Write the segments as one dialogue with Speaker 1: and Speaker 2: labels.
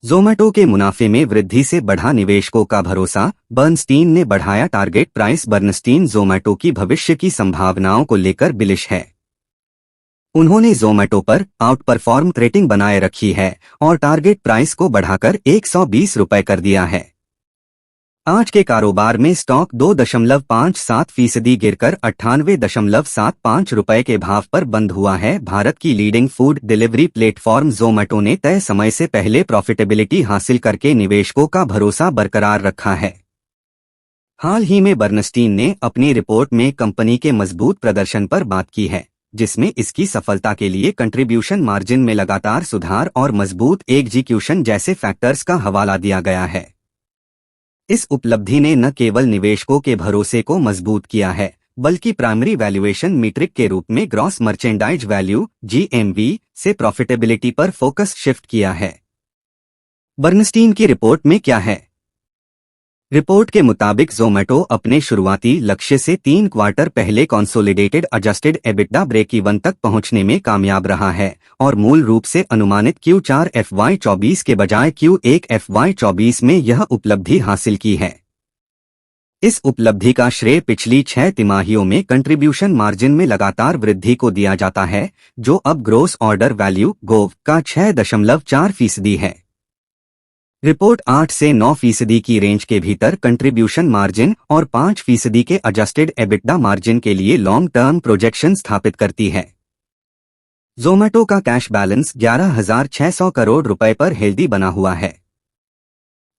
Speaker 1: ज़ोमैटो के मुनाफे में वृद्धि से बढ़ा निवेशकों का भरोसा, बर्नस्टीन ने बढ़ाया टारगेट प्राइस। बर्नस्टीन ज़ोमैटो की भविष्य की संभावनाओं को लेकर बिलिश है। उन्होंने ज़ोमैटो पर आउट परफॉर्म रेटिंग बनाए रखी है और टारगेट प्राइस को बढ़ाकर 120 रुपये कर दिया है। आज के कारोबार में स्टॉक 2.57% गिरकर 98.75 रुपये के भाव पर बंद हुआ है। भारत की leading food delivery platform Zomato ने तय समय से पहले प्रॉफिटेबिलिटी हासिल करके निवेशकों का भरोसा बरकरार रखा है। हाल ही में बर्नस्टीन ने अपनी रिपोर्ट में कंपनी के मजबूत प्रदर्शन पर बात की है, जिसमें इसकी सफलता के लिए कंट्रीब्यूशन मार्जिन में लगातार सुधार और मजबूत एग्जीक्यूशन जैसे फैक्टर्स का हवाला दिया गया है। इस उपलब्धि ने न केवल निवेशकों के भरोसे को मजबूत किया है, बल्कि प्राइमरी वैल्यूएशन मीट्रिक के रूप में ग्रॉस मर्चेंडाइज वैल्यू (GMV) से प्रॉफिटेबिलिटी पर फोकस शिफ्ट किया है। बर्नस्टीन की रिपोर्ट में क्या है? रिपोर्ट के मुताबिक ज़ोमैटो अपने शुरुआती लक्ष्य से 3 क्वार्टर पहले consolidated adjusted EBITDA break even तक पहुंचने में कामयाब रहा है और मूल रूप से अनुमानित Q4 FY24 के बजाय Q1 FY24 में यह उपलब्धि हासिल की है। इस उपलब्धि का श्रेय पिछली 6 तिमाहियों में कंट्रीब्यूशन मार्जिन में लगातार वृद्धि को दिया जाता है, जो अब ग्रोस ऑर्डर वैल्यू (GOV) का 6.4% है। रिपोर्ट 8 से 9% की रेंज के भीतर कंट्रीब्यूशन मार्जिन और 5% के एडजस्टेड एबिटडा मार्जिन के लिए लॉन्ग टर्म प्रोजेक्शन स्थापित करती है। ज़ोमैटो का कैश बैलेंस 11,600 करोड़ रुपए पर हेल्दी बना हुआ है।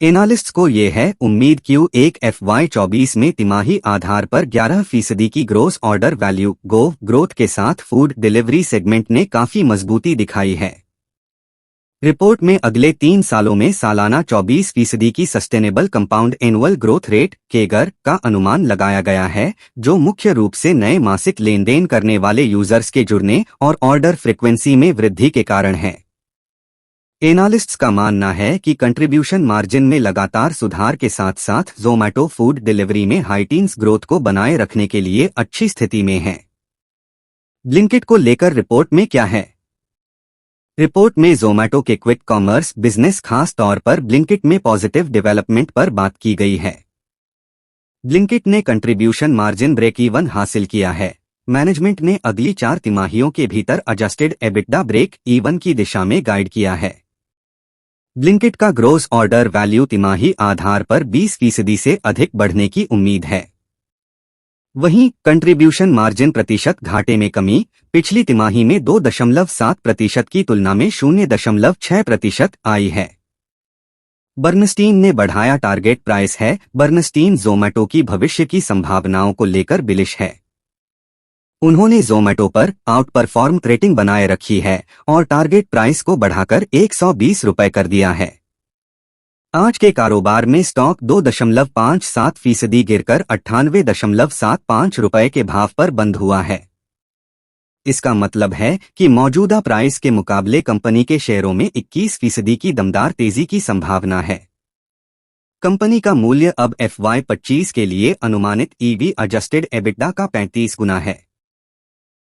Speaker 1: एनालिस्ट्स को ये है उम्मीद Q1 FY24 में तिमाही आधार पर 11% की gross order value (GOV) growth के साथ फूड डिलीवरी सेगमेंट ने काफी मजबूती दिखाई है। रिपोर्ट में अगले 3 सालों में सालाना 24% की sustainable compound annual growth rate (CAGR) का अनुमान लगाया गया है, जो मुख्य रूप से नए मासिक लेन देन करने वाले यूजर्स के जुड़ने और ऑर्डर फ्रीक्वेंसी में वृद्धि के कारण है। एनालिस्ट्स का मानना है कि कंट्रीब्यूशन मार्जिन में लगातार सुधार के साथ साथ ज़ोमैटो फूड डिलीवरी में हाई टीन्स ग्रोथ को बनाए रखने के लिए अच्छी स्थिति में है। ब्लिंकिट को लेकर रिपोर्ट में क्या है? रिपोर्ट में ज़ोमैटो के क्विक कॉमर्स बिजनेस, खास तौर पर ब्लिंकिट में पॉजिटिव डेवलपमेंट पर बात की गई है। ब्लिंकिट ने कंट्रीब्यूशन मार्जिन ब्रेक इवन हासिल किया है। मैनेजमेंट ने अगली 4 तिमाहियों के भीतर एडजस्टेड एबिटडा ब्रेक इवन की दिशा में गाइड किया है। ब्लिंकिट का ग्रोस ऑर्डर वैल्यू तिमाही आधार पर 20% से अधिक बढ़ने की उम्मीद है। वहीं कंट्रीब्यूशन मार्जिन प्रतिशत घाटे में कमी पिछली तिमाही में 2.7% की तुलना में 0.6% आई है। बर्नस्टीन ने बढ़ाया टारगेट प्राइस है। बर्नस्टीन ज़ोमैटो की भविष्य की संभावनाओं को लेकर बिलिश है। उन्होंने ज़ोमैटो पर आउट परफॉर्म रेटिंग बनाए रखी है और टारगेट प्राइस को बढ़ाकर 120 रुपये कर दिया है। आज के कारोबार में स्टॉक 2.57% गिरकर 98.75 रुपये के भाव पर बंद हुआ है। इसका मतलब है कि मौजूदा प्राइस के मुकाबले कंपनी के शेयरों में 21% की दमदार तेजी की संभावना है। कंपनी का मूल्य अब FY25 के लिए अनुमानित EV एडजस्टेड एबिटडा का 35 गुना है।